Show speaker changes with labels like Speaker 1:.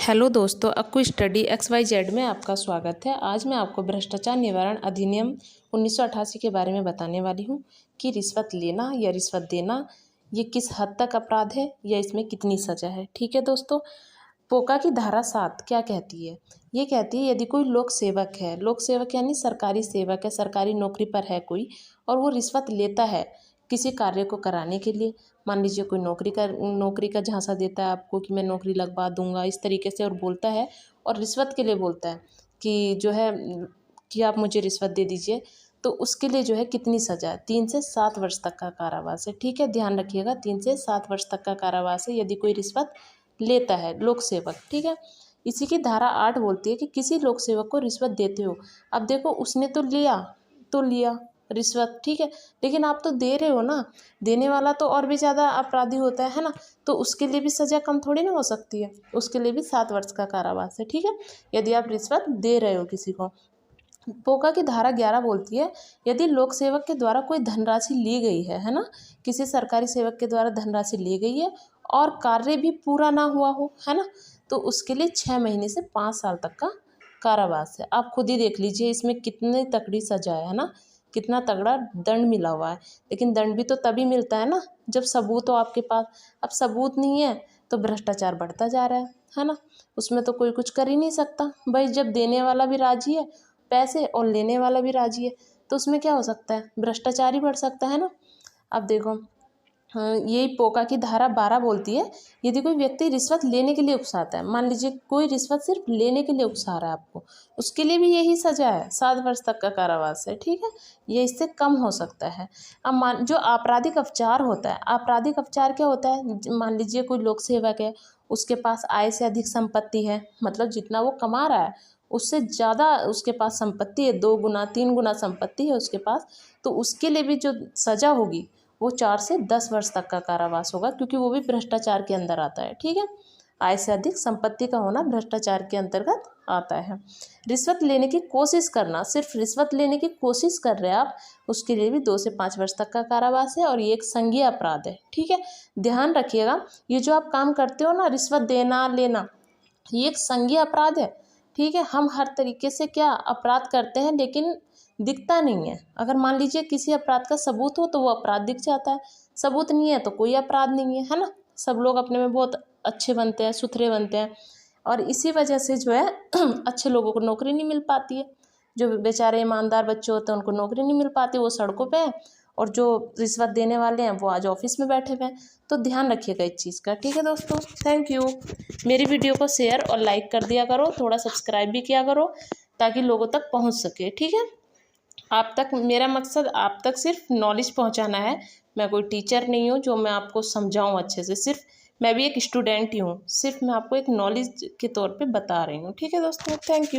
Speaker 1: Hello दोस्तों, Akku study XYZ में आपका स्वागत है। आज मैं आपको भ्रष्टाचार निवारण अधिनियम 1988 के बारे में बताने वाली हूँ कि रिश्वत लेना या रिश्वत देना ये किस हद तक अपराध है या इसमें कितनी सज़ा है। ठीक है दोस्तों, पोका की धारा 7 क्या कहती है? ये कहती है यदि कोई लोक सेवक है, लोक सेवक यानी सरकारी सेवक है, सरकारी नौकरी पर है कोई, और वो रिश्वत लेता है किसी कार्य को कराने के लिए। मान लीजिए कोई नौकरी का झांसा देता है आपको कि मैं नौकरी लगवा दूंगा इस तरीके से, और बोलता है और रिश्वत के लिए बोलता है कि जो है कि आप मुझे रिश्वत दे दीजिए, तो उसके लिए जो है कितनी सज़ा है? 3 से 7 वर्ष तक का कारावास है। ठीक है, ध्यान रखिएगा, 3 से 7 वर्ष तक का कारावास है यदि कोई रिश्वत लेता है लोक सेवक। ठीक है, इसी की धारा 8 बोलती है कि किसी लोक सेवक को रिश्वत देते हो। अब देखो, उसने तो लिया रिश्वत, ठीक है, लेकिन आप तो दे रहे हो ना, देने वाला तो और भी ज़्यादा अपराधी होता है ना, तो उसके लिए भी सज़ा कम थोड़ी ना हो सकती है, उसके लिए भी 7 वर्ष का कारावास है। ठीक है, यदि आप रिश्वत दे रहे हो किसी को। पोका की धारा 11 बोलती है यदि लोक सेवक के द्वारा कोई धनराशि ली गई है ना, किसी सरकारी सेवक के द्वारा धनराशि ली गई है और कार्य भी पूरा ना हुआ हो, है ना, तो उसके लिए 6 महीने से 5 साल तक का कारावास है। आप खुद ही देख लीजिए इसमें कितनी तगड़ी सजा है ना, कितना तगड़ा दंड मिला हुआ है। लेकिन दंड भी तो तभी मिलता है ना जब सबूत हो आपके पास। अब सबूत नहीं है तो भ्रष्टाचार बढ़ता जा रहा है ना, उसमें तो कोई कुछ कर ही नहीं सकता भाई। जब देने वाला भी राजी है पैसे और लेने वाला भी राजी है, तो उसमें क्या हो सकता है? भ्रष्टाचार ही बढ़ सकता है ना। अब देखो, यही पोका की धारा 12 बोलती है यदि कोई व्यक्ति रिश्वत लेने के लिए उकसाता है, मान लीजिए कोई रिश्वत सिर्फ लेने के लिए उकसा रहा है आपको, उसके लिए भी यही सजा है, 7 वर्ष तक का कारावास है। ठीक है, ये इससे कम हो सकता है। अब जो आपराधिक अपचार होता है, आपराधिक अपचार क्या होता है? मान लीजिए कोई लोक सेवक है, उसके पास आय से अधिक संपत्ति है, मतलब जितना वो कमा रहा है उससे ज़्यादा उसके पास संपत्ति है, 2 गुना 3 गुना संपत्ति है उसके पास, तो उसके लिए भी जो सज़ा होगी वो 4 से 10 वर्ष तक का कारावास होगा, क्योंकि वो भी भ्रष्टाचार के अंदर आता है। ठीक है, आय से अधिक संपत्ति का होना भ्रष्टाचार के अंतर्गत आता है। रिश्वत लेने की कोशिश करना, सिर्फ रिश्वत लेने की कोशिश कर रहे हैं आप, उसके लिए भी 2 से 5 वर्ष तक का कारावास है, और ये एक संज्ञेय अपराध है। ठीक है, ध्यान रखिएगा, ये जो आप काम करते हो ना, रिश्वत देना लेना, ये एक संज्ञेय अपराध है। ठीक है, हम हर तरीके से क्या अपराध करते हैं लेकिन दिखता नहीं है। अगर मान लीजिए किसी अपराध का सबूत हो तो वो अपराध दिख जाता है, सबूत नहीं है तो कोई अपराध नहीं है, है ना। सब लोग अपने में बहुत अच्छे बनते हैं, सुथरे बनते हैं, और इसी वजह से जो है अच्छे लोगों को नौकरी नहीं मिल पाती है। जो बेचारे ईमानदार बच्चे होते हैं उनको नौकरी नहीं मिल पाती, वो सड़कों पे हैं, और जो रिश्वत देने वाले हैं वो आज ऑफिस में बैठे हुए हैं। तो ध्यान रखिएगा इस चीज़ का। ठीक है दोस्तों, थैंक यू। मेरी वीडियो को शेयर और लाइक कर दिया करो, थोड़ा सब्सक्राइब भी किया करो ताकि लोगों तक पहुंच सके। ठीक है, आप तक मेरा मकसद आप तक सिर्फ नॉलेज पहुंचाना है। मैं कोई टीचर नहीं हूँ जो मैं आपको समझाऊँ अच्छे से, सिर्फ मैं भी एक स्टूडेंट ही हूँ, सिर्फ मैं आपको एक नॉलेज के तौर पे बता रही हूँ। ठीक है दोस्तों, थैंक यू।